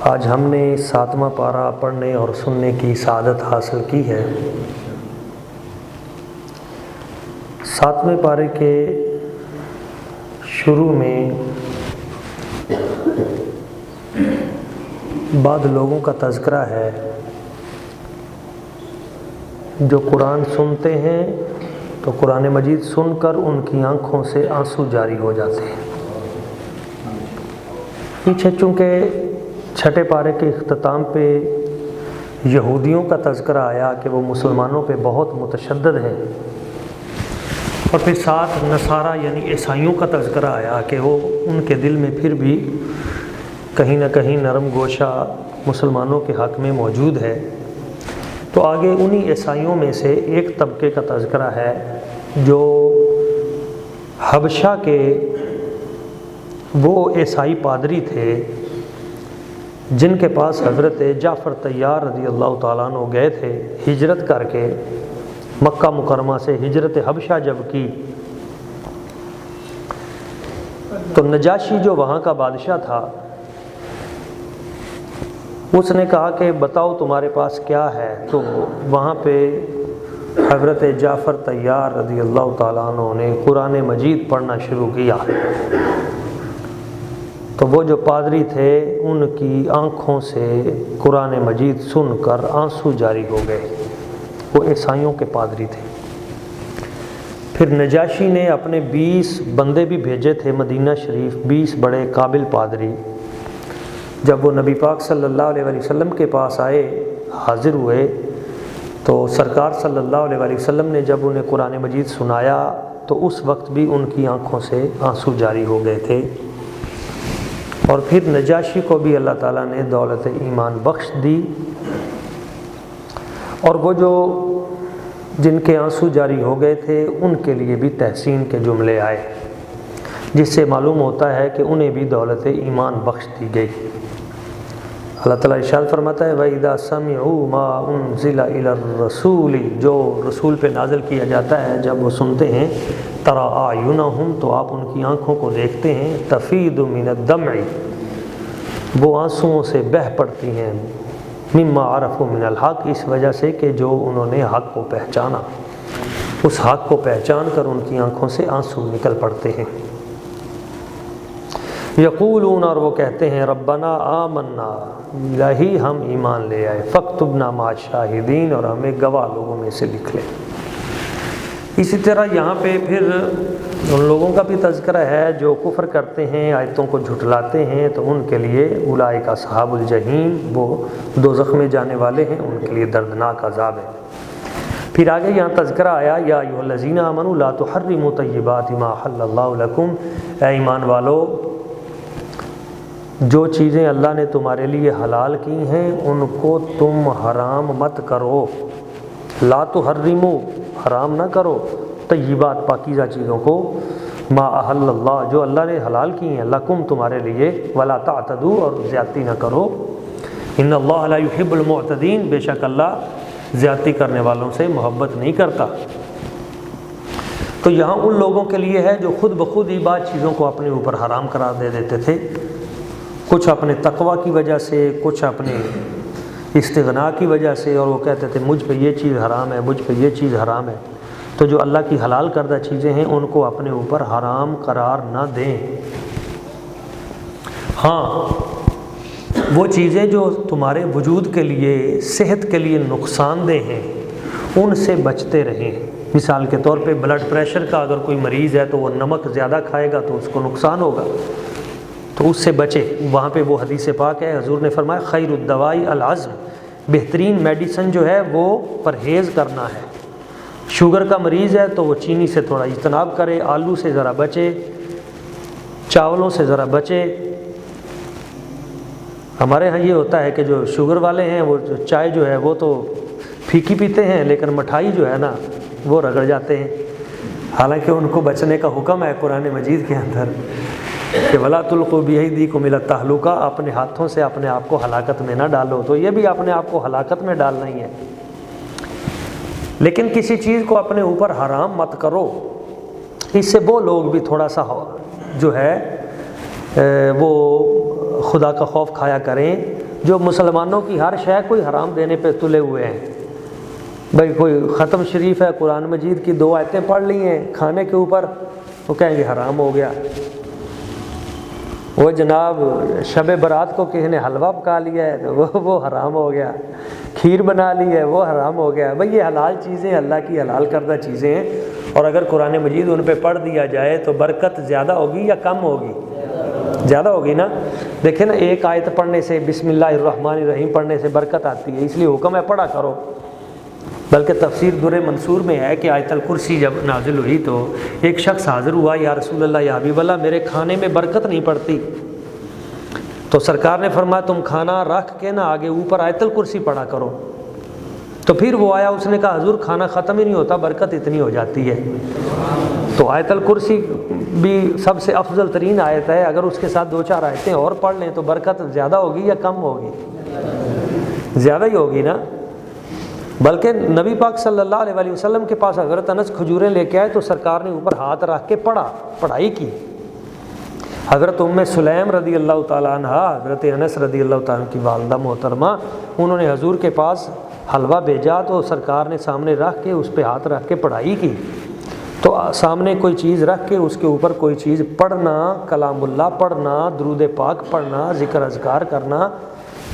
آج ہم نے 7واں پارہ پڑھنے اور سننے کی سعادت حاصل کی ہے۔ 7ویں پارے کے شروع میں بعض لوگوں کا تذکرہ ہے جو قرآن سنتے ہیں تو قرآن مجید سن کر ان کی آنکھوں سے آنسو جاری ہو جاتے ہیں۔ پیچھے چونکہ چھٹے پارے کے اختتام پہ یہودیوں کا تذکرہ آیا کہ وہ مسلمانوں پہ بہت متشدد ہیں، اور پھر ساتھ نصارہ یعنی عیسائیوں کا تذکرہ آیا کہ وہ ان کے دل میں پھر بھی کہیں نہ کہیں نرم گوشہ مسلمانوں کے حق میں موجود ہے، تو آگے انہی عیسائیوں میں سے ایک طبقے کا تذکرہ ہے جو حبشہ کے وہ عیسائی پادری تھے جن کے پاس حضرت جعفر طیار رضی اللہ تعالیٰ عنہ گئے تھے ہجرت کر کے، مکہ مکرمہ سے ہجرت حبشہ جب کی تو نجاشی جو وہاں کا بادشاہ تھا اس نے کہا کہ بتاؤ تمہارے پاس کیا ہے، تو وہاں پہ حضرت جعفر طیار رضی اللہ تعالیٰ عنہ نے قرآن مجید پڑھنا شروع کیا، تو وہ جو پادری تھے ان کی آنکھوں سے قرآن مجید سن کر آنسو جاری ہو گئے۔ وہ عیسائیوں کے پادری تھے۔ پھر نجاشی نے اپنے 20 بندے بھی بھیجے تھے مدینہ شریف، 20 بڑے قابل پادری۔ جب وہ نبی پاک صلی اللہ علیہ وسلم کے پاس آئے، حاضر ہوئے، تو سرکار صلی اللہ علیہ وسلم نے جب انہیں قرآن مجید سنایا تو اس وقت بھی ان کی آنکھوں سے آنسو جاری ہو گئے تھے۔ اور پھر نجاشی کو بھی اللہ تعالیٰ نے دولت ایمان بخش دی، اور وہ جو جن کے آنسو جاری ہو گئے تھے ان کے لیے بھی تحسین کے جملے آئے، جس سے معلوم ہوتا ہے کہ انہیں بھی دولت ایمان بخش دی گئی۔ اللہ تعالیٰ ارشاد فرماتا ہے وَإِذَا سَمِعُوا مَا أُنزِلَ إِلَى الرَّسُولِ، جو رسول پہ نازل کیا جاتا ہے جب وہ سنتے ہیں، تَرَىٰ أَعْيُنَهُمْ، تو آپ ان کی آنکھوں کو دیکھتے ہیں، تَفِيضُ مِنَ الدَّمْعِ، وہ آنسوؤں سے بہہ پڑتی ہیں، مِمَّا عَرَفُوا مِنَ الْحَقِّ، اس وجہ سے کہ جو انہوں نے حق کو پہچانا، اس حق کو پہچان کر ان کی آنکھوں سے آنسو نکل پڑتے ہیں۔ یقولون، اور وہ کہتے ہیں، ربنا آمنا، الہی ہم ایمان لے آئے، فاکتبنا مع الشاہدین، اور ہمیں گواہ لوگوں میں سے لکھ لے۔ اسی طرح یہاں پہ پھر ان لوگوں کا بھی تذکرہ ہے جو کفر کرتے ہیں، آیتوں کو جھٹلاتے ہیں، تو ان کے لیے اولئک اصحاب الجحیم، وہ دوزخ میں جانے والے ہیں، ان کے لیے دردناک عذاب ہے۔ پھر آگے یہاں تذکرہ آیا یا ایھا الذین آمنوا لا تحرموا طیبات ما احل اللہ لکم، اے ایمان والو جو چیزیں اللہ نے تمہارے لیے حلال کی ہیں ان کو تم حرام مت کرو، لا تحرموا، حرام نہ کرو، طیبات پاکیزہ چیزوں کو، ما احل اللہ، جو اللہ نے حلال کی ہیں، لکم تمہارے لیے، ولا تعتدوا، اور زیادتی نہ کرو، ان اللہ لا یحب المعتدین، بے شک اللہ زیادتی کرنے والوں سے محبت نہیں کرتا۔ تو یہاں ان لوگوں کے لیے ہے جو خود بخود ہی بعض چیزوں کو اپنے اوپر حرام قرار دے دیتے تھے، کچھ اپنے تقوی کی وجہ سے، کچھ اپنے استغنا کی وجہ سے، اور وہ کہتے تھے مجھ پہ یہ چیز حرام ہے، مجھ پہ یہ چیز حرام ہے۔ تو جو اللہ کی حلال کردہ چیزیں ہیں ان کو اپنے اوپر حرام قرار نہ دیں۔ ہاں وہ چیزیں جو تمہارے وجود کے لیے، صحت کے لیے نقصان دہ ہیں ان سے بچتے رہیں۔ مثال کے طور پہ بلڈ پریشر کا اگر کوئی مریض ہے تو وہ نمک زیادہ کھائے گا تو اس کو نقصان ہوگا، تو اس سے بچے۔ وہاں پہ وہ حدیث پاک ہے، حضور نے فرمایا خیر الدوائی العزم، بہترین میڈیسن جو ہے وہ پرہیز کرنا ہے۔ شوگر کا مریض ہے تو وہ چینی سے تھوڑا اجتناب کرے، آلو سے ذرا بچے، چاولوں سے ذرا بچے۔ ہمارے ہاں یہ ہوتا ہے کہ جو شوگر والے ہیں وہ چائے جو ہے وہ تو پھیکی پیتے ہیں، لیکن مٹھائی جو ہے نا وہ رگڑ جاتے ہیں، حالانکہ ان کو بچنے کا حکم ہے قرآن مجید کے اندر کہ وَلَا تُلْقُوا بِأَيْدِيكُمْ إِلَى التَّهْلُكَةِ، اپنے ہاتھوں سے اپنے آپ کو ہلاکت میں نہ ڈالو۔ تو یہ بھی اپنے آپ کو ہلاکت میں ڈالنا ہی ہے، لیکن کسی چیز کو اپنے اوپر حرام مت کرو۔ اس سے وہ لوگ بھی تھوڑا سا جو ہے وہ خدا کا خوف کھایا کریں جو مسلمانوں کی ہر شے کوئی حرام دینے پہ تلے ہوئے ہیں. بھائی کوئی ختم شریف ہے، قرآن مجید کی 2 آیتیں پڑھ لی ہیں کھانے کے اوپر، وہ کہیں گے حرام ہو گیا. وہ جناب شب برات کو کسی نے حلوہ پکا لیا ہے تو وہ حرام ہو گیا. کھیر بنا لی ہے وہ حرام ہو گیا. بھئی یہ حلال چیزیں اللہ کی حلال کردہ چیزیں ہیں، اور اگر قرآن مجید ان پہ پڑھ دیا جائے تو برکت زیادہ ہوگی یا کم ہوگی؟ زیادہ ہوگی نا. دیکھیں نا، ایک آیت پڑھنے سے، بسم اللہ الرحمن الرحیم پڑھنے سے برکت آتی ہے، اس لیے حکم ہے پڑھا کرو. بلکہ تفسیر در منصور میں ہے کہ آیت الکرسی جب نازل ہوئی تو ایک شخص حاضر ہوا، یا رسول اللہ یا حبیب اللہ میرے کھانے میں برکت نہیں پڑتی. تو سرکار نے فرمایا تم کھانا رکھ کے نا آگے اوپر آیت الکرسی پڑھا کرو. تو پھر وہ آیا، اس نے کہا حضور کھانا ختم ہی نہیں ہوتا، برکت اتنی ہو جاتی ہے. تو آیت الکرسی بھی سب سے افضل ترین آیت ہے، اگر اس کے ساتھ 2-4 آیتیں اور پڑھ لیں تو برکت زیادہ ہوگی یا کم ہوگی؟ زیادہ ہی ہوگی نا. بلکہ نبی پاک صلی اللہ علیہ وسلم کے پاس حضرت انس کھجوریں لے کے آئے تو سرکار نے اوپر ہاتھ رکھ کے پڑھائی کی. حضرت ام سلیم رضی اللہ تعالیٰ عنہ، حضرت انس رضی اللہ تعالیٰ کی والدہ محترمہ، انہوں نے حضور کے پاس حلوہ بھیجا تو سرکار نے سامنے رکھ کے اس پہ ہاتھ رکھ کے پڑھائی کی. تو سامنے کوئی چیز رکھ کے اس کے اوپر کوئی چیز پڑھنا، کلام اللہ پڑھنا، درود پاک پڑھنا، ذکر اذکار کرنا،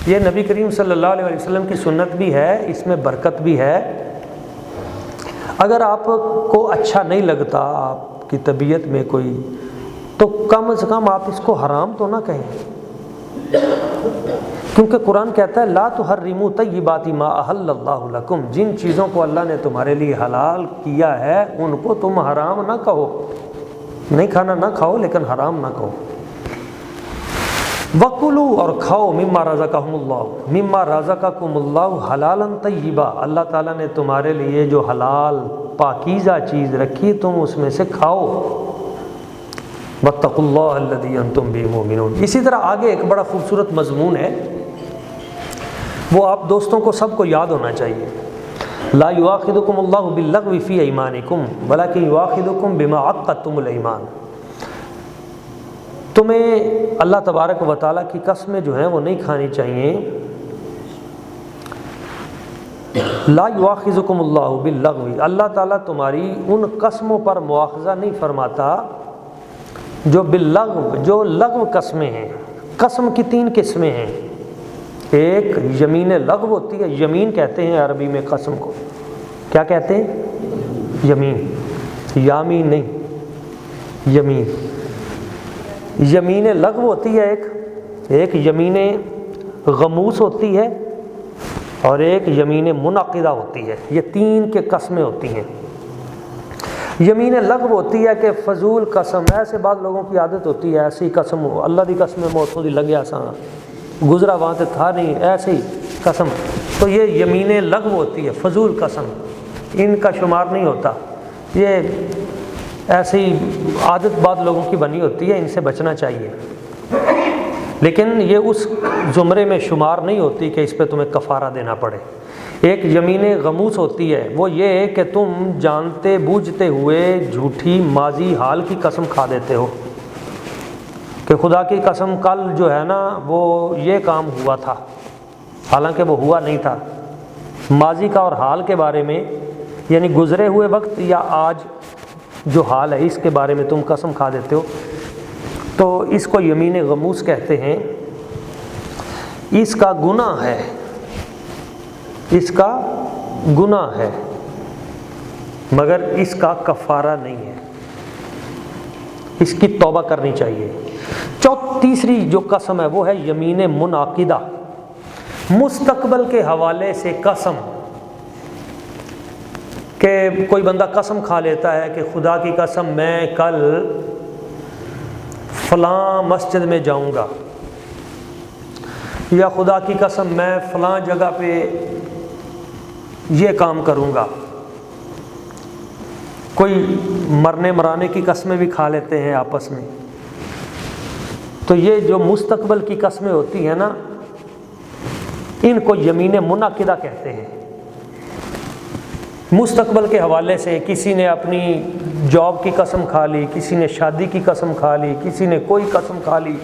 یہ نبی کریم صلی اللہ علیہ وسلم کی سنت بھی ہے، اس میں برکت بھی ہے. اگر آپ کو اچھا نہیں لگتا، آپ کی طبیعت میں کوئی، تو کم از کم آپ اس کو حرام تو نہ کہیں، کیونکہ قرآن کہتا ہے لا تحرموا طیبات ما احل اللہ لکم، جن چیزوں کو اللہ نے تمہارے لیے حلال کیا ہے ان کو تم حرام نہ کہو. نہیں کھانا نہ کھاؤ لیکن حرام نہ کہو. وَكُلُوا، اور کھاؤ، مما رزقکم اللہ، مما رزقکم اللہ حلالا طیبا، اللہ تعالیٰ نے تمہارے لیے جو حلال پاکیزہ چیز رکھی تم اس میں سے کھاؤ. وَاتَّقُوا اللَّهَ الَّذِي أَنْتُمْ بِهِ مُؤْمِنُونَ. اسی طرح آگے ایک بڑا خوبصورت مضمون ہے، وہ آپ دوستوں کو سب کو یاد ہونا چاہیے. لا يؤاخذكم الله باللغو في أيمانكم ولكن يؤاخذكم بما عقدتم الأيمان. تمہیں اللہ تبارک و تعالیٰ کی قسمیں جو ہیں وہ نہیں کھانی چاہیے. لا یؤاخذکم اللہ باللغو، اللہ تعالیٰ تمہاری ان قسموں پر مواخذہ نہیں فرماتا جو باللغو، جو لغو قسمیں ہیں. قسم کی 3 قسمیں ہیں. ایک یمین لغو ہوتی ہے، یمین کہتے ہیں عربی میں قسم کو. کیا کہتے ہیں؟ یمین، یامین نہیں، یمین. یمین لغو ہوتی ہے ایک یمین غموس ہوتی ہے، اور ایک یمین منعقدہ ہوتی ہے. یہ 3 کے قسمیں ہوتی ہیں. یمین لغو ہوتی ہے کہ فضول قسم، ایسے بعض لوگوں کی عادت ہوتی ہے ایسی قسم، اللہ دی قسم موتوں دی لگیا سا گزرا وہاں تے تھا نہیں، ایسی قسم. تو یہ یمین لغو ہوتی ہے، فضول قسم، ان کا شمار نہیں ہوتا. یہ ایسی عادت بعض لوگوں کی بنی ہوتی ہے، ان سے بچنا چاہیے. لیکن یہ اس زمرے میں شمار نہیں ہوتی کہ اس پہ تمہیں کفارہ دینا پڑے. ایک یمین غموس ہوتی ہے، وہ یہ ہے کہ تم جانتے بوجھتے ہوئے جھوٹی ماضی حال کی قسم کھا دیتے ہو کہ خدا کی قسم کل جو ہے نا وہ یہ کام ہوا تھا، حالانکہ وہ ہوا نہیں تھا. ماضی کا اور حال کے بارے میں، یعنی گزرے ہوئے وقت یا آج جو حال ہے اس کے بارے میں تم قسم کھا دیتے ہو، تو اس کو یمین غموس کہتے ہیں. اس کا گناہ ہے، اس کا گناہ ہے، مگر اس کا کفارہ نہیں ہے، اس کی توبہ کرنی چاہیے. تیسری جو قسم ہے وہ ہے یمین منعقدہ، مستقبل کے حوالے سے قسم. کہ کوئی بندہ قسم کھا لیتا ہے کہ خدا کی قسم میں کل فلاں مسجد میں جاؤں گا، یا خدا کی قسم میں فلاں جگہ پہ یہ کام کروں گا. کوئی مرنے مرانے کی قسمیں بھی کھا لیتے ہیں آپس میں. تو یہ جو مستقبل کی قسمیں ہوتی ہیں نا، ان کو یمین منعقدہ کہتے ہیں. مستقبل کے حوالے سے کسی نے اپنی جاب کی قسم کھا لی، کسی نے شادی کی قسم کھا لی، کسی نے کوئی قسم کھا لی،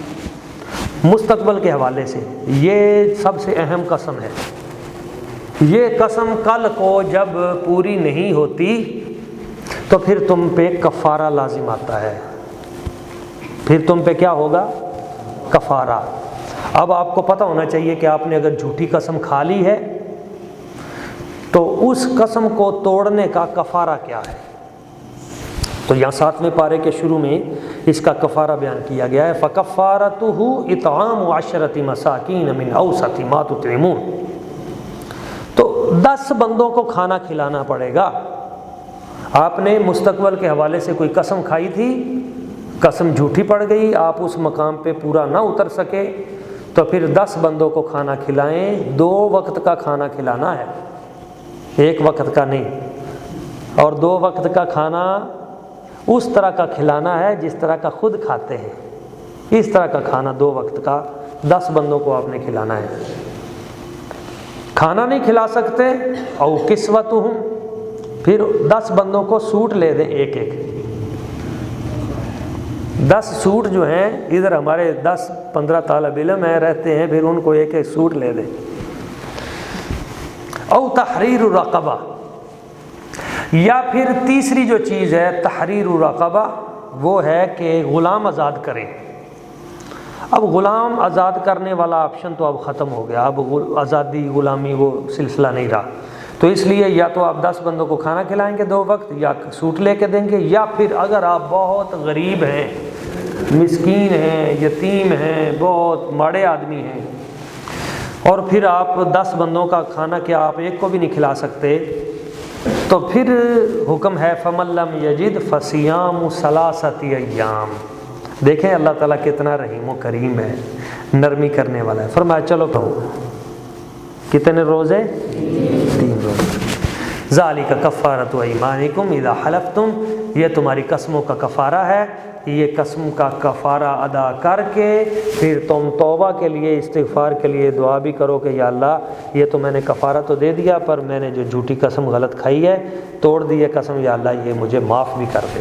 مستقبل کے حوالے سے یہ سب سے اہم قسم ہے۔ یہ قسم کل کو جب پوری نہیں ہوتی تو پھر تم پہ کفارہ لازم آتا ہے، پھر تم پہ کیا ہوگا؟ کفارہ۔ اب آپ کو پتہ ہونا چاہیے کہ آپ نے اگر جھوٹی قسم کھا لی ہے تو اس قسم کو توڑنے کا کفارہ کیا ہے۔ تو یہاں 7ویں پارے کے شروع میں اس کا کفارہ بیان کیا گیا ہے، فَكَفَّارَتُهُ إِطْعَامُ 10 مَسَاكِينَ مِنْ أَوْسَطِ مَا تُطْعِمُونَ۔ تو 10 بندوں کو کھانا کھلانا پڑے گا۔ آپ نے مستقبل کے حوالے سے کوئی قسم کھائی تھی، قسم جھوٹی پڑ گئی، آپ اس مقام پہ پورا نہ اتر سکے، تو پھر 10 بندوں کو کھانا کھلائیں۔ 2 وقت کا کھانا کھلانا ہے، 1 وقت کا نہیں، اور 2 وقت کا کھانا اس طرح کا کھلانا ہے جس طرح کا خود کھاتے ہیں، اس طرح کا کھانا 2 وقت کا 10 بندوں کو آپ نے کھلانا ہے۔ کھانا نہیں کھلا سکتے او کسوتہم، پھر 10 بندوں کو سوٹ لے دیں، ایک 10 سوٹ جو ہیں، ادھر ہمارے 10-15 طالب علم ہیں رہتے ہیں، پھر ان کو ایک سوٹ لے دیں۔ او تحریر رقبہ، یا پھر تیسری جو چیز ہے تحریر رقبہ، وہ ہے کہ غلام آزاد کریں۔ اب غلام آزاد کرنے والا آپشن تو اب ختم ہو گیا، اب آزادی غلامی وہ سلسلہ نہیں رہا، تو اس لیے یا تو آپ 10 بندوں کو کھانا کھلائیں گے 2 وقت، یا سوٹ لے کے دیں گے، یا پھر اگر آپ بہت غریب ہیں، مسکین ہیں، یتیم ہیں، بہت ماڑے آدمی ہیں، اور پھر آپ 10 بندوں کا کھانا کیا آپ ایک کو بھی نہیں کھلا سکتے، تو پھر حکم ہے فَمَن لَّمْ يَجِدْ فَصِيَامُ 3 ایام۔ دیکھیں اللہ تعالیٰ کتنا رحیم و کریم ہے، نرمی کرنے والا ہے۔ فرمایا چلو کہو کتنے روزے؟ 3 روزے۔ ذَلِكَ كَفَّارَةُ أَيْمَانِكُمْ إِذَا حَلَفْتُمْ، یہ تمہاری قسموں کا کفارہ ہے، یہ قسم کا کفارہ ادا کر کے پھر تم توبہ کے لیے، استغفار کے لیے دعا بھی کرو کہ یا اللہ یہ تو میں نے کفارہ تو دے دیا، پر میں نے جو جھوٹی قسم غلط کھائی ہے، توڑ دی ہے قسم، یا اللہ یہ مجھے معاف بھی کر دے۔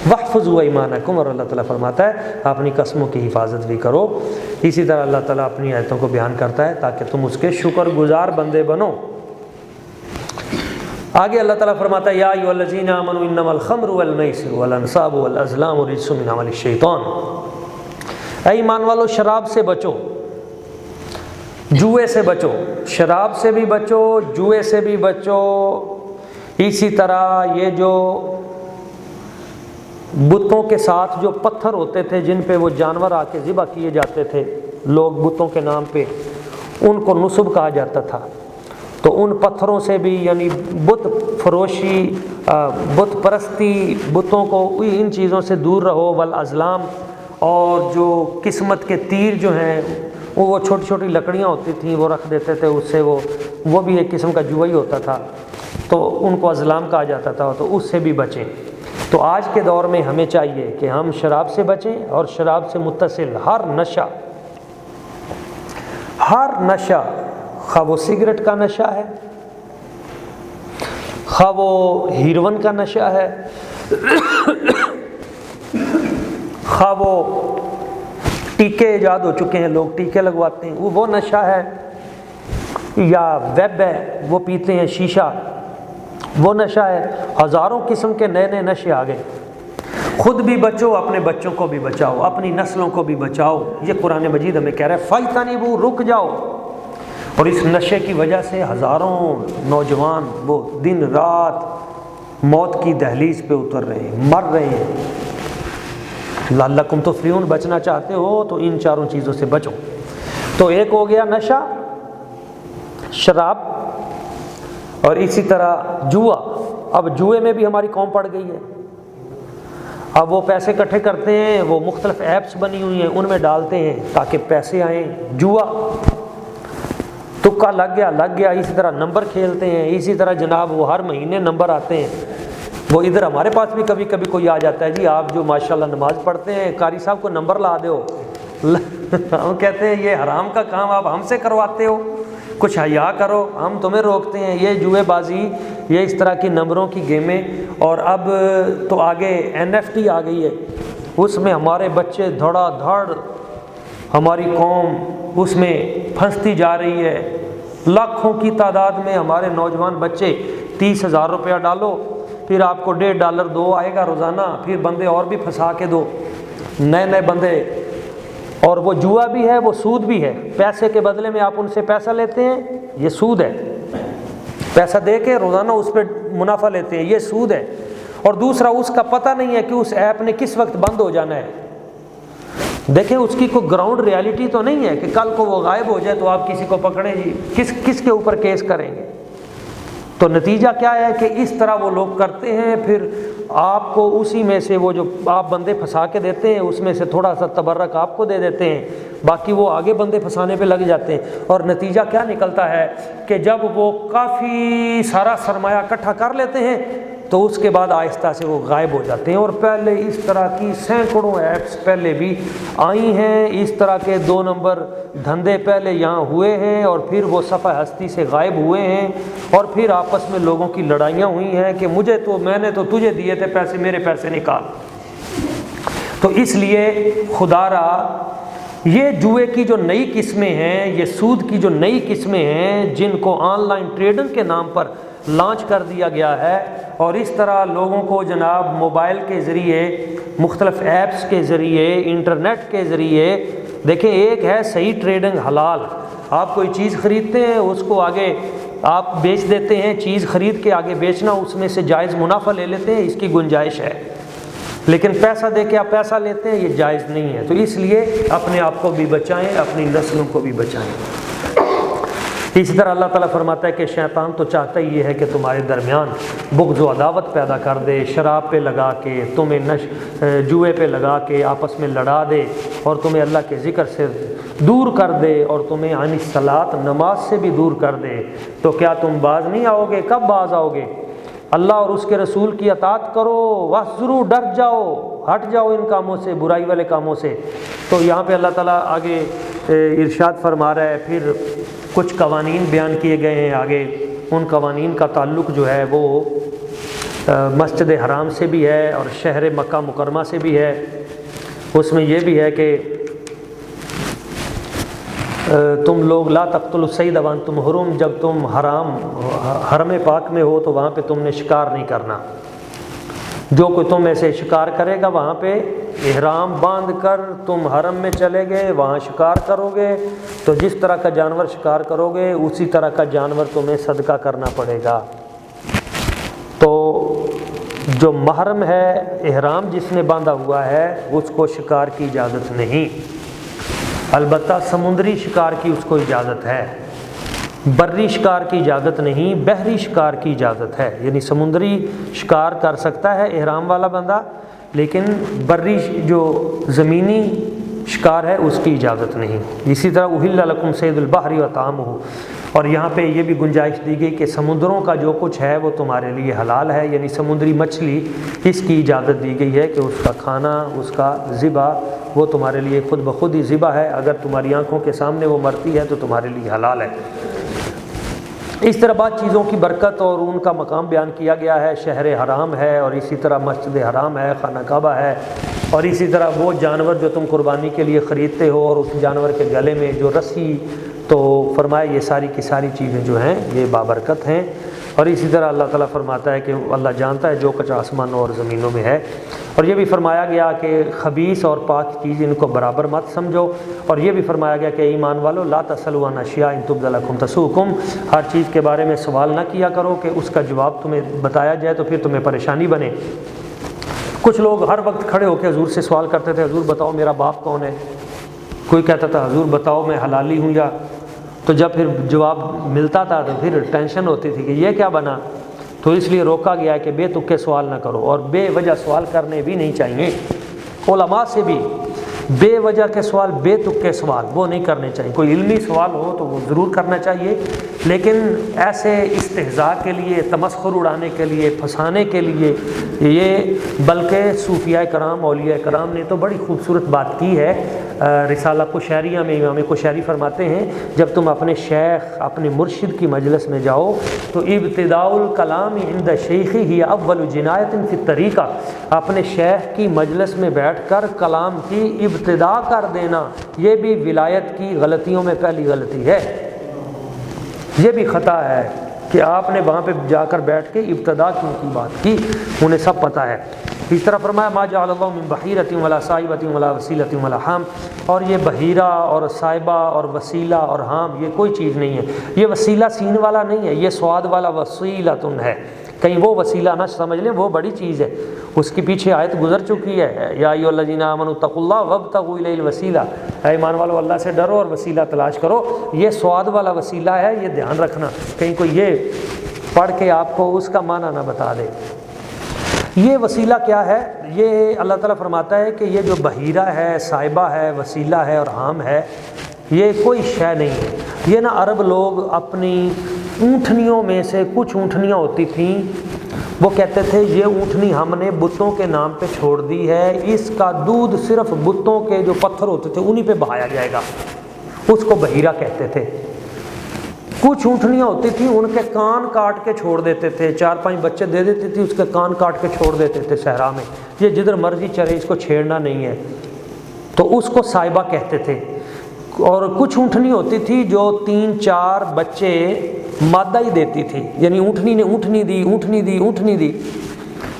وَاحْفَظُوا أَيْمَانَكُمْ، اور اللہ تعالیٰ فرماتا ہے اپنی قسموں کی حفاظت بھی کرو۔ اسی طرح اللہ تعالیٰ اپنی آیتوں کو بیان کرتا ہے تاکہ تم اس کے شکر گزار بندے بنو۔ آگے اللہ تعالیٰ فرماتا ہے یا ایھا الذین آمنوا انما الخمر والمیسر والانصاب والازلام رجس من عمل الشیطان، اے ایمان والو شراب سے بچو، جوئے سے بچو، شراب سے بھی بچو، جوئے سے بھی بچو۔ اسی طرح یہ جو بتوں کے ساتھ جو پتھر ہوتے تھے جن پہ وہ جانور آ کے ذبح کیے جاتے تھے، لوگ بتوں کے نام پہ، ان کو نصب کہا جاتا تھا، تو ان پتھروں سے بھی، یعنی بت فروشی، بت پرستی، بتوں کو ان چیزوں سے دور رہو۔ والازلام، اور جو قسمت کے تیر جو ہیں وہ چھوٹی چھوٹی لکڑیاں ہوتی تھیں، وہ رکھ دیتے تھے، اس سے وہ بھی ایک قسم کا جوا ہی ہوتا تھا، تو ان کو ازلام کہا جاتا تھا، تو اس سے بھی بچیں۔ تو آج کے دور میں ہمیں چاہیے کہ ہم شراب سے بچیں، اور شراب سے متصل ہر نشہ، خواہ وہ سگریٹ کا نشہ ہے، خواہ وہ ہیروئن کا نشہ ہے، خواہ وہ ٹیکے ایجاد ہو چکے ہیں، لوگ ٹیکے لگواتے ہیں، وہ نشہ ہے، یا ویب ہے وہ پیتے ہیں، شیشہ وہ نشہ ہے، ہزاروں قسم کے نئے نئے نشے آ گئے۔ خود بھی بچو، اپنے بچوں کو بھی بچاؤ، اپنی نسلوں کو بھی بچاؤ۔ یہ قرآن مجید ہمیں کہہ رہا ہے فَاجْتَنِبُوا، رک جاؤ۔ اور اس نشے کی وجہ سے ہزاروں نوجوان وہ دن رات موت کی دہلیز پہ اتر رہے ہیں، مر رہے ہیں۔ لعلکم تفلحون، بچنا چاہتے ہو تو ان 4 چیزوں سے بچو۔ تو ایک ہو گیا نشہ، شراب، اور اسی طرح جوا۔ اب جوئے میں بھی ہماری قوم پڑ گئی ہے، اب وہ پیسے اکٹھے کرتے ہیں، وہ مختلف ایپس بنی ہوئی ہیں، ان میں ڈالتے ہیں تاکہ پیسے آئیں۔ جوا تکا لگ گیا، اسی طرح نمبر کھیلتے ہیں، اسی طرح جناب وہ ہر مہینے نمبر آتے ہیں۔ وہ ادھر ہمارے پاس بھی کبھی کبھی کوئی آ جاتا ہے، جی آپ جو ماشاءاللہ نماز پڑھتے ہیں قاری صاحب کو نمبر لا دو۔ ہم کہتے ہیں یہ حرام کا کام آپ ہم سے کرواتے ہو، کچھ حیا کرو، ہم تمہیں روکتے ہیں۔ یہ جوئے بازی، یہ اس طرح کی نمبروں کی گیمیں، اور اب تو آگے NFT آ گئی ہے، اس میں ہمارے بچے دھڑا دھڑ ہماری قوم اس میں پھنستی جا رہی ہے، لاکھوں کی تعداد میں ہمارے نوجوان بچے 30,000 روپیہ ڈالو پھر آپ کو $1.5 دو آئے گا روزانہ، پھر بندے اور بھی پھنسا کے دو، نئے بندے، اور وہ جوا بھی ہے، وہ سود بھی ہے، پیسے کے بدلے میں آپ ان سے پیسہ لیتے ہیں، یہ سود ہے، پیسہ دے کے روزانہ اس پہ منافع لیتے ہیں، یہ سود ہے۔ اور دوسرا، اس کا پتہ نہیں ہے کہ اس ایپ نے کس وقت بند ہو جانا ہے۔ دیکھیں اس کی کوئی گراؤنڈ ریالٹی تو نہیں ہے کہ کل کو وہ غائب ہو جائے تو آپ کسی کو پکڑیں جی، کس کے اوپر کیس کریں گے؟ تو نتیجہ کیا ہے کہ اس طرح وہ لوگ کرتے ہیں، پھر آپ کو اسی میں سے وہ جو آپ بندے پھنسا کے دیتے ہیں اس میں سے تھوڑا سا تبرک آپ کو دے دیتے ہیں، باقی وہ آگے بندے پھنسانے پہ لگ جاتے ہیں، اور نتیجہ کیا نکلتا ہے کہ جب وہ کافی سارا سرمایہ اکٹھا کر لیتے ہیں تو اس کے بعد آہستہ سے وہ غائب ہو جاتے ہیں۔ اور پہلے اس طرح کی سینکڑوں ایپس پہلے بھی آئی ہیں، اس طرح کے 2 نمبر دھندے پہلے یہاں ہوئے ہیں، اور پھر وہ صفحہ ہستی سے غائب ہوئے ہیں، اور پھر آپس میں لوگوں کی لڑائیاں ہوئی ہیں کہ میں نے تو تجھے دیے تھے پیسے، میرے پیسے نکال۔ تو اس لیے خدا را یہ جوئے کی جو نئی قسمیں ہیں، یہ سود کی جو نئی قسمیں ہیں جن کو آن لائن ٹریڈنگ کے نام پر لانچ کر دیا گیا ہے، اور اس طرح لوگوں کو جناب موبائل کے ذریعے، مختلف ایپس کے ذریعے، انٹرنیٹ کے ذریعے، دیکھیں ایک ہے صحیح ٹریڈنگ حلال، آپ کوئی چیز خریدتے ہیں اس کو آگے آپ بیچ دیتے ہیں، چیز خرید کے آگے بیچنا، اس میں سے جائز منافع لے لیتے ہیں، اس کی گنجائش ہے، لیکن پیسہ دے کے آپ پیسہ لیتے ہیں، یہ جائز نہیں ہے۔ تو اس لیے اپنے آپ کو بھی بچائیں، اپنی نسلوں کو بھی بچائیں۔ اسی طرح اللہ تعالیٰ فرماتا ہے کہ شیطان تو چاہتا ہی یہ ہے کہ تمہارے درمیان بغض و عداوت پیدا کر دے، شراب پہ لگا کے، تمہیں جوئے پہ لگا کے آپس میں لڑا دے، اور تمہیں اللہ کے ذکر سے دور کر دے، اور تمہیں عن الصلاۃ، نماز سے بھی دور کر دے۔ تو کیا تم باز نہیں آؤ گے؟ کب باز آؤ گے؟ اللہ اور اس کے رسول کی اطاعت کرو، واحذروا، ڈر جاؤ، ہٹ جاؤ ان کاموں سے، برائی والے کاموں سے۔ تو یہاں پہ اللہ تعالیٰ آگے ارشاد فرما رہا ہے، پھر کچھ قوانین بیان کیے گئے ہیں آگے، ان قوانین کا تعلق جو ہے وہ مسجد حرام سے بھی ہے اور شہر مکہ مکرمہ سے بھی ہے۔ اس میں یہ بھی ہے کہ تم لوگ لا تقتلوا الصید وانتم حرم، جب تم حرم پاک میں ہو تو وہاں پہ تم نے شکار نہیں کرنا، جو کوئی تم ایسے شکار کرے گا وہاں پہ احرام باندھ کر تم حرم میں چلے گئے، وہاں شکار کرو گے تو جس طرح کا جانور شکار کرو گے اسی طرح کا جانور تمہیں صدقہ کرنا پڑے گا۔ تو جو محرم ہے، احرام جس نے باندھا ہوا ہے، اس کو شکار کی اجازت نہیں، البتہ سمندری شکار کی اس کو اجازت ہے، بری شکار کی اجازت نہیں، بحری شکار کی اجازت ہے، یعنی سمندری شکار کر سکتا ہے احرام والا بندہ، لیکن بری جو زمینی شکار ہے اس کی اجازت نہیں۔ اسی طرح احل لکم صید البحر وطعامہ، اور یہاں پہ یہ بھی گنجائش دی گئی کہ سمندروں کا جو کچھ ہے وہ تمہارے لیے حلال ہے، یعنی سمندری مچھلی اس کی اجازت دی گئی ہے کہ اس کا کھانا، اس کا ذبح وہ تمہارے لیے خود بخود ہی ذبح ہے، اگر تمہاری آنکھوں کے سامنے وہ مرتی ہے تو تمہارے لیے حلال ہے۔ اس طرح بعض چیزوں کی برکت اور ان کا مقام بیان کیا گیا ہے، شہر حرام ہے، اور اسی طرح مسجد حرام ہے، خانہ کعبہ ہے، اور اسی طرح وہ جانور جو تم قربانی کے لیے خریدتے ہو اور اس جانور کے گلے میں جو رسی، تو فرمایا یہ ساری کی ساری چیزیں جو ہیں یہ بابرکت ہیں۔ اور اسی طرح اللہ تعالیٰ فرماتا ہے کہ اللہ جانتا ہے جو کچھ آسمانوں اور زمینوں میں ہے، اور یہ بھی فرمایا گیا کہ خبیث اور پاک چیز ان کو برابر مت سمجھو، اور یہ بھی فرمایا گیا کہ ایمان والو لا تسألوا عن اشیاء ان تبد لکم تسؤکم، ہر چیز کے بارے میں سوال نہ کیا کرو کہ اس کا جواب تمہیں بتایا جائے تو پھر تمہیں پریشانی بنے۔ کچھ لوگ ہر وقت کھڑے ہو کے حضور سے سوال کرتے تھے، حضور بتاؤ میرا باپ کون ہے، کوئی کہتا تھا حضور بتاؤ میں حلالی ہوں یا، تو جب پھر جواب ملتا تھا تو پھر ٹینشن ہوتی تھی کہ یہ کیا بنا، تو اس لیے روکا گیا ہے کہ بے تکے سوال نہ کرو، اور بے وجہ سوال کرنے بھی نہیں چاہیے، علماء سے بھی بے وجہ کے سوال، بے تکے سوال وہ نہیں کرنے چاہیے، کوئی علمی سوال ہو تو وہ ضرور کرنا چاہیے، لیکن ایسے استہزاء کے لیے، تمسخر اڑانے کے لیے، پھنسانے کے لیے یہ، بلکہ صوفیاء کرام، اولیاء کرام نے تو بڑی خوبصورت بات کی ہے۔ رسالہ قشیریہ میں امام قشیری فرماتے ہیں جب تم اپنے شیخ، اپنے مرشد کی مجلس میں جاؤ تو ابتداء الکلام عند شیخی ہی اول جنایت فی الطریقہ، اپنے شیخ کی مجلس میں بیٹھ کر کلام کی ابتدا کر دینا یہ بھی ولایت کی غلطیوں میں پہلی غلطی ہے، یہ بھی خطا ہے کہ آپ نے وہاں پہ جا کر بیٹھ کے ابتدا کیوں کی بات کی، انہیں سب پتہ ہے۔ اس طرح فرمایا ما جعل اللہ من بحیرۃ ولا صائبۃ ولا وسیلۃ ولا حام، اور یہ بحیرہ اور صائبہ اور وسیلہ اور حام یہ کوئی چیز نہیں ہے، یہ وسیلہ سین والا نہیں ہے، یہ سواد والا وسیلۃ ہے، کہیں وہ وسیلہ نہ سمجھ لیں، وہ بڑی چیز ہے، اس کے پیچھے آیت گزر چکی ہے، یا ایھا الذین آمنوا اتقوا اللہ وابتغوا الیہ الوسیلہ، اے ایمان والو اللہ سے ڈرو اور وسیلہ تلاش کرو، یہ سواد والا وسیلہ ہے، یہ دھیان رکھنا، کہیں کوئی یہ پڑھ کے آپ کو اس کا معنی نہ بتا دے۔ یہ وسیلہ کیا ہے؟ یہ اللہ تعالیٰ فرماتا ہے کہ یہ جو بحیرہ ہے، صائبہ ہے، وسیلہ ہے اور حام ہے، یہ کوئی شے نہیں ہے۔ یہ نا عرب لوگ اپنی اونٹنیوں میں سے کچھ اونٹنیاں ہوتی تھیں، وہ کہتے تھے یہ اونٹنی ہم نے بتوں کے نام پہ چھوڑ دی ہے، اس کا دودھ صرف بتوں کے جو پتھر ہوتے تھے انہی پہ بہایا جائے گا، اس کو بحیرہ کہتے تھے۔ کچھ اونٹنیاں ہوتی تھیں ان کے کان کاٹ کے چھوڑ دیتے تھے، 4-5 بچے دے دیتی تھی، اس کے کان کاٹ کے چھوڑ دیتے تھے صحرا میں، یہ جدھر مرضی چرے، اس کو چھیڑنا نہیں ہے، تو اس کو صائبہ کہتے تھے۔ اور کچھ اونٹنی ہوتی تھی جو 3-4 بچے مادہ ہی دیتی تھی، یعنی اونٹنی نے اونٹنی دی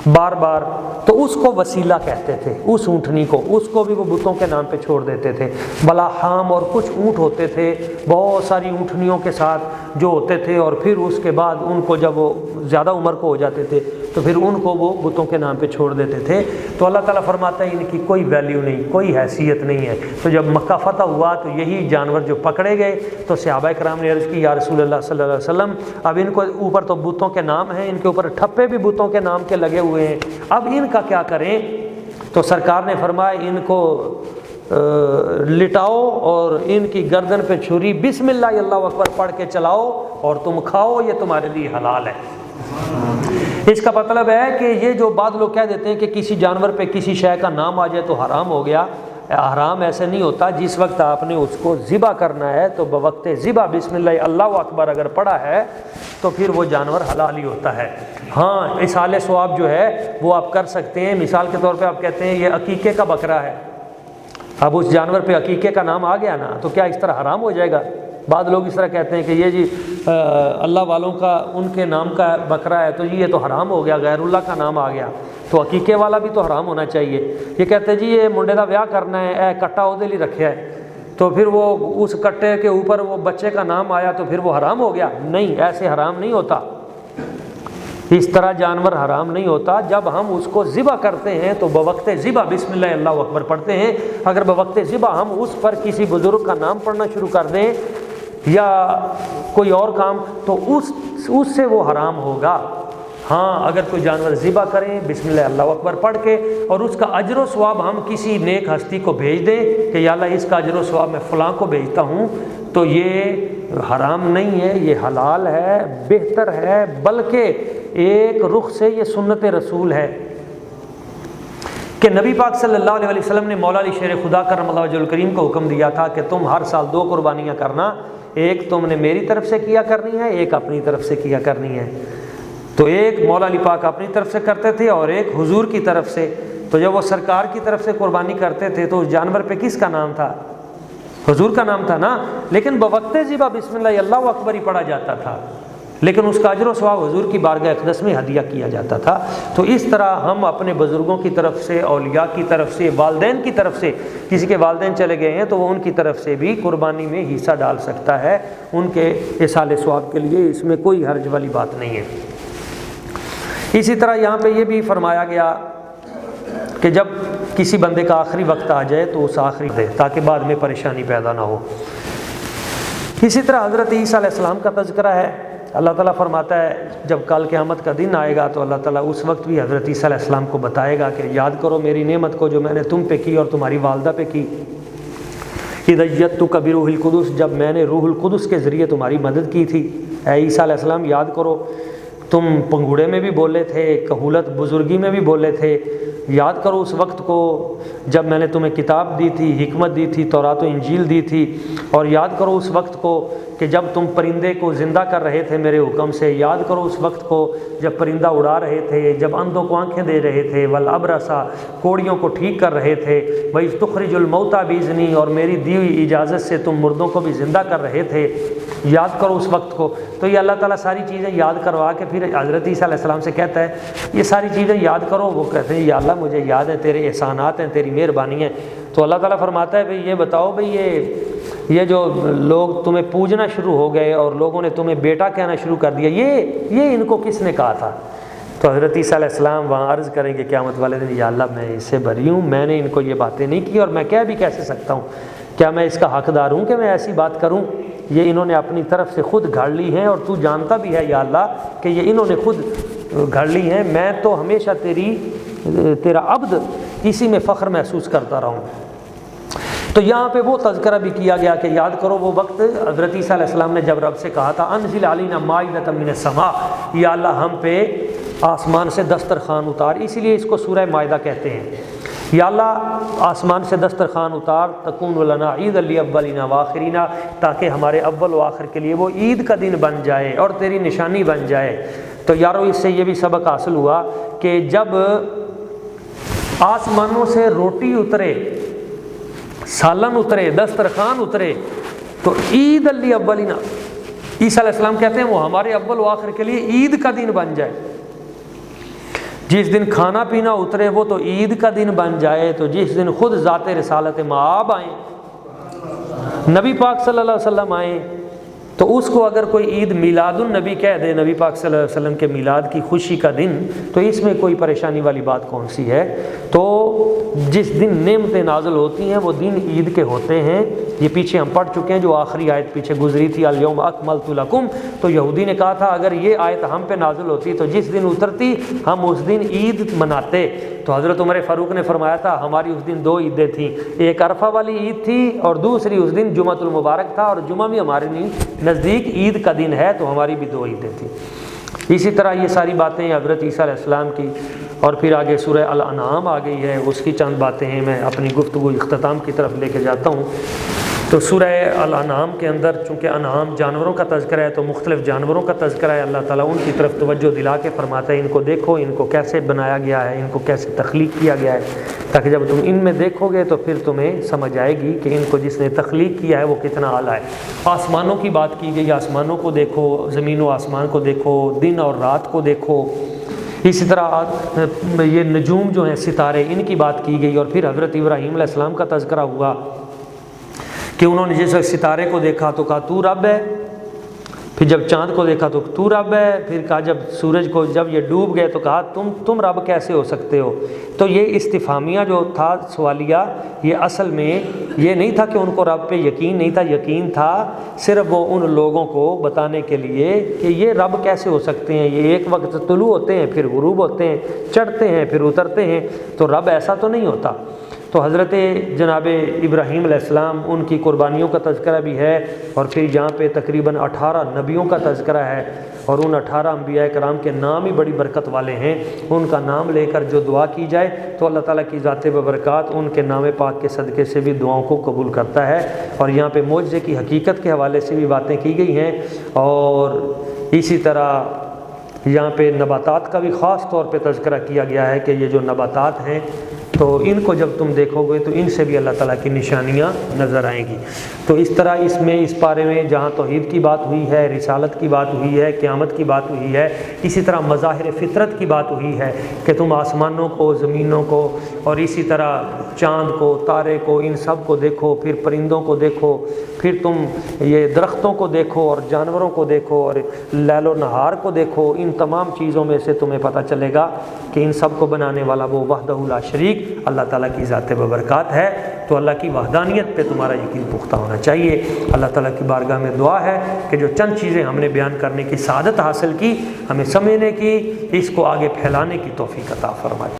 بار بار، تو اس کو وسیلہ کہتے تھے، اس اونٹنی کو، اس کو بھی وہ بتوں کے نام پہ چھوڑ دیتے تھے۔ بلا حام، اور کچھ اونٹ ہوتے تھے بہت ساری اونٹنیوں کے ساتھ جو ہوتے تھے، اور پھر اس کے بعد ان کو جب وہ زیادہ عمر کو ہو جاتے تھے تو پھر ان کو وہ بتوں کے نام پہ چھوڑ دیتے تھے۔ تو اللہ تعالیٰ فرماتا ہے ان کی کوئی ویلیو نہیں، کوئی حیثیت نہیں ہے۔ تو جب مکہ فتح ہوا تو یہی جانور جو پکڑے گئے تو صحابہ کرام نے عرض کی یا رسول اللہ صلی اللہ علیہ وسلم، اب ان کو اوپر تو بتوں کے نام ہیں، ان کے اوپر ٹھپے بھی بتوں کے نام کے لگے ہوئے ہیں، اب ان کا کیا کریں؟ تو سرکار نے فرمایا ان کو لٹاؤ اور ان کی گردن پہ چھری بسم اللہ اللہ اکبر پڑھ کے چلاؤ اور تم کھاؤ، یہ تمہارے لیے حلال ہے۔ اس کا مطلب ہے کہ یہ جو بعض لوگ کہہ دیتے ہیں کہ کسی جانور پہ کسی شے کا نام آ جائے تو حرام ہو گیا، حرام ایسے نہیں ہوتا۔ جس وقت آپ نے اس کو ذبح کرنا ہے تو بوقت ذبح بسم اللہ اللہ اکبر اگر پڑھا ہے تو پھر وہ جانور حلال ہی ہوتا ہے۔ ہاں، اصال ثواب جو ہے وہ آپ کر سکتے ہیں۔ مثال کے طور پہ آپ کہتے ہیں یہ عقیقے کا بکرا ہے، اب اس جانور پہ عقیقے کا نام آ گیا نا تو کیا اس طرح حرام ہو جائے گا؟ بعض لوگ اس طرح کہتے ہیں کہ یہ جی اللہ والوں کا ان کے نام کا بکرا ہے تو جی یہ تو حرام ہو گیا، غیر اللہ کا نام آ گیا، تو عقیقے والا بھی تو حرام ہونا چاہیے۔ یہ کہتے ہیں جی یہ منڈے کا بیاہ کرنا ہے، اے کٹا وہ لیے رکھا ہے، تو پھر وہ اس کٹے کے اوپر وہ بچے کا نام آیا تو پھر وہ حرام ہو گیا۔ نہیں، ایسے حرام نہیں ہوتا، اس طرح جانور حرام نہیں ہوتا۔ جب ہم اس کو ذبح کرتے ہیں تو بوقت ذبح بسم اللہ اللہ اکبر پڑھتے ہیں۔ اگر بوقت ذبح ہم اس پر کسی بزرگ کا نام پڑھنا شروع کر دیں یا کوئی اور کام تو اس سے وہ حرام ہوگا۔ ہاں، اگر کوئی جانور ذبح کریں بسم اللہ اللہ اکبر پڑھ کے اور اس کا اجر و ثواب ہم کسی نیک ہستی کو بھیج دیں کہ یا اللہ اس کا اجر و ثواب میں فلاں کو بھیجتا ہوں، تو یہ حرام نہیں ہے، یہ حلال ہے، بہتر ہے، بلکہ ایک رخ سے یہ سنت رسول ہے کہ نبی پاک صلی اللہ علیہ وسلم نے مولا علی شیر خدا کرم اللہ وجہ الکریم کو حکم دیا تھا کہ تم ہر سال 2 قربانیاں کرنا، ایک تم نے میری طرف سے کیا کرنی ہے، ایک اپنی طرف سے کیا کرنی ہے۔ تو ایک مولا علی پاک اپنی طرف سے کرتے تھے اور ایک حضور کی طرف سے۔ تو جب وہ سرکار کی طرف سے قربانی کرتے تھے تو اس جانور پہ کس کا نام تھا؟ حضور کا نام تھا نا، لیکن بوقت ذبح بسم اللہ اللہ اکبر ہی پڑھا جاتا تھا، لیکن اس کا اجر و ثواب حضور کی بارگاہ اقدس میں ہدیہ کیا جاتا تھا۔ تو اس طرح ہم اپنے بزرگوں کی طرف سے، اولیاء کی طرف سے، والدین کی طرف سے، کسی کے والدین چلے گئے ہیں تو وہ ان کی طرف سے بھی قربانی میں حصہ ڈال سکتا ہے، ان کے ایصال ثواب کے لیے، اس میں کوئی حرج والی بات نہیں ہے۔ اسی طرح یہاں پہ یہ بھی فرمایا گیا کہ جب کسی بندے کا آخری وقت آ جائے تو اس آخری دے تاکہ بعد میں پریشانی پیدا نہ ہو۔ اسی طرح حضرت عیسیٰ علیہ السلام کا تذکرہ ہے۔ اللہ تعالیٰ فرماتا ہے جب کل قیامت کا دن آئے گا تو اللہ تعالیٰ اس وقت بھی حضرت عیسیٰ علیہ السلام کو بتائے گا کہ یاد کرو میری نعمت کو جو میں نے تم پہ کی اور تمہاری والدہ پہ کی۔ اِذَيَّدْتُكَ بِرُوحِ الْقُدُسِ، جب میں نے روح القدس کے ذریعے تمہاری مدد کی تھی۔ اے عیسیٰ علیہ السلام یاد کرو، تم پنگوڑے میں بھی بولے تھے، کہولت بزرگی میں بھی بولے تھے، یاد کرو اس وقت کو جب میں نے تمہیں کتاب دی تھی، حکمت دی تھی، تورات و انجیل دی تھی، اور یاد کرو اس وقت کو کہ جب تم پرندے کو زندہ کر رہے تھے میرے حکم سے، یاد کرو اس وقت کو جب پرندہ اڑا رہے تھے، جب اندھوں کو آنکھیں دے رہے تھے، والابرصا کوڑیوں کو ٹھیک کر رہے تھے، وَإِذْ تُخْرِجُ الْمَوْتَى بِإِذْنِي، اور میری دی ہوئی اجازت سے تم مردوں کو بھی زندہ کر رہے تھے، یاد کرو اس وقت کو۔ تو یہ اللہ تعالیٰ ساری چیزیں یاد کروا کے پھر حضرت عیسیٰ علیہ السلام سے کہتا ہے یہ ساری چیزیں یاد کرو۔ وہ کہتے ہیں یا اللہ مجھے یاد ہے، تیرے احسانات ہیں، تیری مہربانی ہے۔ تو اللہ تعالیٰ فرماتا ہے بھئی یہ بتاؤ بھئی یہ جو لوگ تمہیں پوجنا شروع ہو گئے اور لوگوں نے تمہیں بیٹا کہنا شروع کر دیا، یہ ان کو کس نے کہا تھا؟ تو حضرت عیسیٰ علیہ السلام وہاں عرض کریں گے قیامت والے دن، یا اللہ میں اس سے بری ہوں، میں نے ان کو یہ باتیں نہیں کی، اور میں کہہ بھی کیسے سکتا ہوں؟ کیا میں اس کا حقدار ہوں کہ میں ایسی بات کروں؟ یہ انہوں نے اپنی طرف سے خود گھڑ لی ہیں، اور تو جانتا بھی ہے یا اللہ کہ یہ انہوں نے خود گھڑ لی ہیں، میں تو ہمیشہ تیرا عبد اسی میں فخر محسوس کرتا رہوں۔ تو یہاں پہ وہ تذکرہ بھی کیا گیا کہ یاد کرو وہ وقت حضرت عیسیٰ علیہ السلام نے جب رب سے کہا تھا انزل علینا مائدۃ من السماء، یا اللہ ہم پہ آسمان سے دسترخوان اتار، اسی لیے اس کو سورہ مائدہ کہتے ہیں۔ یا اللہ آسمان سے دسترخوان اتار، تکون لنا عید للاولین وآخرین، تاکہ ہمارے اول و آخر کے لیے وہ عید کا دن بن جائے اور تیری نشانی بن جائے۔ تو یارو اس سے یہ بھی سبق حاصل ہوا کہ جب آسمانوں سے روٹی اترے، سالن اترے، دسترخوان اترے، تو عید للاولین، عیسیٰ علیہ السلام کہتے ہیں وہ ہمارے اول و آخر کے لیے عید کا دن بن جائے۔ جس دن کھانا پینا اترے وہ تو عید کا دن بن جائے، تو جس دن خود ذات رسالت مآب آئیں، نبی پاک صلی اللہ علیہ وسلم آئیں، تو اس کو اگر کوئی عید میلاد النبی کہہ دے، نبی پاک صلی اللہ علیہ وسلم کے میلاد کی خوشی کا دن، تو اس میں کوئی پریشانی والی بات کون سی ہے؟ تو جس دن نعمتیں نازل ہوتی ہیں وہ دن عید کے ہوتے ہیں۔ یہ پیچھے ہم پڑھ چکے ہیں، جو آخری آیت پیچھے گزری تھی الیوم اکملت لکم، تو یہودی نے کہا تھا اگر یہ آیت ہم پہ نازل ہوتی تو جس دن اترتی ہم اس دن عید مناتے۔ تو حضرت عمر فاروق نے فرمایا تھا ہماری اس دن دو عیدیں تھیں، ایک عرفہ والی عید تھی اور دوسری اس دن جمعۃ المبارک تھا، اور جمعہ بھی ہمارے نزدیک عید کا دن ہے، تو ہماری بھی دو عیدیں تھیں۔ اسی طرح یہ ساری باتیں حضرت عیسیٰ علیہ السلام کی، اور پھر آگے سورہ الانعام آ گئی ہے، اس کی چند باتیں ہیں، میں اپنی گفتگو اختتام کی طرف لے کے جاتا ہوں۔ تو سورہ الانعام کے اندر چونکہ انعام جانوروں کا تذکرہ ہے، تو مختلف جانوروں کا تذکرہ ہے، اللہ تعالیٰ ان کی طرف توجہ دلا کے فرماتا ہے ان کو دیکھو، ان کو کیسے بنایا گیا ہے، ان کو کیسے تخلیق کیا گیا ہے، تاکہ جب تم ان میں دیکھو گے تو پھر تمہیں سمجھ آئے گی کہ ان کو جس نے تخلیق کیا ہے وہ کتنا اعلیٰ ہے۔ آسمانوں کی بات کی گئی، آسمانوں کو دیکھو، زمین و آسمان کو دیکھو، دن اور رات کو دیکھو، اسی طرح یہ نجوم جو ہیں ستارے، ان کی بات کی گئی، اور پھر حضرت ابراہیم علیہ السلام کا تذکرہ ہوا کہ انہوں نے جس ستارے کو دیکھا تو کہا تو رب ہے، پھر جب چاند کو دیکھا تو رب ہے، پھر کہا جب سورج کو جب یہ ڈوب گئے تو کہا تم رب کیسے ہو سکتے ہو۔ تو یہ استفہامیہ جو تھا سوالیہ، یہ اصل میں یہ نہیں تھا کہ ان کو رب پہ یقین نہیں تھا، یقین تھا، صرف وہ ان لوگوں کو بتانے کے لیے کہ یہ رب کیسے ہو سکتے ہیں، یہ ایک وقت طلوع ہوتے ہیں پھر غروب ہوتے ہیں، چڑھتے ہیں پھر اترتے ہیں، تو رب ایسا تو نہیں ہوتا۔ تو حضرت جناب ابراہیم علیہ السلام ان کی قربانیوں کا تذکرہ بھی ہے، اور پھر یہاں پہ تقریباً 18 نبیوں کا تذکرہ ہے، اور ان 18 انبیاء کرام کے نام ہی بڑی برکت والے ہیں، ان کا نام لے کر جو دعا کی جائے تو اللہ تعالیٰ کی ذات ببرکات ان کے نام پاک کے صدقے سے بھی دعاؤں کو قبول کرتا ہے۔ اور یہاں پہ معجزے کی حقیقت کے حوالے سے بھی باتیں کی گئی ہیں، اور اسی طرح یہاں پہ نباتات کا بھی خاص طور پہ تذکرہ کیا گیا ہے کہ یہ جو نباتات ہیں تو ان کو جب تم دیکھو گے تو ان سے بھی اللہ تعالیٰ کی نشانیاں نظر آئیں گی۔ تو اس طرح اس پارے میں جہاں توحید کی بات ہوئی ہے، رسالت کی بات ہوئی ہے، قیامت کی بات ہوئی ہے، اسی طرح مظاہر فطرت کی بات ہوئی ہے کہ تم آسمانوں کو، زمینوں کو، اور اسی طرح چاند کو، تارے کو، ان سب کو دیکھو، پھر پرندوں کو دیکھو، پھر تم یہ درختوں کو دیکھو اور جانوروں کو دیکھو اور لیل و نہار کو دیکھو، ان تمام چیزوں میں سے تمہیں پتہ چلے گا کہ ان سب کو بنانے والا وہ وحدہ لا شریک اللہ تعالیٰ کی ذات ببرکات ہے۔ تو اللہ کی وحدانیت پہ تمہارا یقین پختہ ہونا چاہیے۔ اللہ تعالیٰ کی بارگاہ میں دعا ہے کہ جو چند چیزیں ہم نے بیان کرنے کی سعادت حاصل کی، ہمیں سمجھنے کی، اس کو آگے پھیلانے کی توفیق عطا فرمائے۔